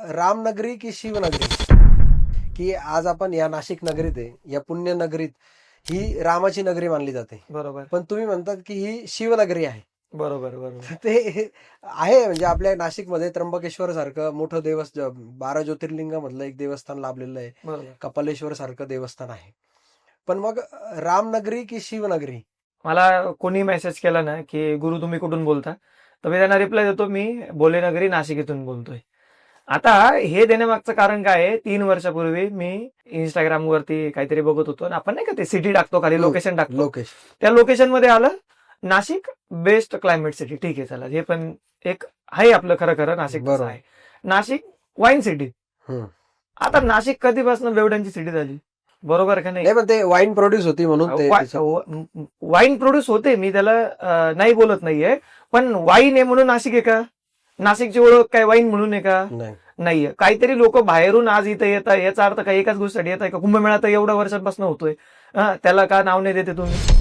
रामनगरी की शिवनगरी, की आज आपण या नाशिक नगरीत आहे, या पुण्य नगरीत ही रामाची नगरी मानली जाते, बरोबर पण तुम्ही म्हणतात की ही शिवनगरी आहे. बरोबर बरोबर तर ते आहे म्हणजे आपल्या नाशिकमध्ये त्र्यंबकेश्वर सारखं मोठं 12 ज्योतिर्लिंगामधलं एक देवस्थान लाभलेलं आहे. बरोबर. कपालेश्वर सारखं देवस्थान आहे. पण मग रामनगरी की शिवनगरी? मला कोणी मेसेज केला ना की गुरु तुम्ही कुठून बोलता, तर मी त्यांना रिप्लाय देतो मी बोलेनगरी नाशिक इथून बोलतोय. आता हे देण्यामागचं कारण काय आहे, 3 वर्षापूर्वी मी इंस्टाग्राम वरती काहीतरी बघत होतो आणि आपण नाही का ते सिटी टाकतो खाली, लोकेशन टाकतो, लोकेश त्या लोकेशन मध्ये आलं नाशिक बेस्ट क्लायमेट सिटी. ठीक आहे, चला हे पण एक आहे आपलं खरं खरं नाशिक कसं बरोबर. आहे. Nashik wine city. आता नाशिक कधीपासून बेवड्यांची सिटी झाली, बरोबर का नाही? नाही, पण ते वाईन प्रोड्यूस होती म्हणून ते वाईन प्रोड्यूस होते, मी त्याला नाही बोलत नाहीये, पण वाईन आहे म्हणून नाशिक आहे का? नाशिकची ओळख काय वाईन म्हणून आहे का? नाही. नाहीये. काहीतरी लोक बाहेरून आज इथं येतात, याचा अर्थ काय एकाच गोष्टीसाठी येत आहे का? कुंभमेळा तर एवढ्या वर्षांपासून होतोय, त्याला का नाव नाही देते तुम्ही?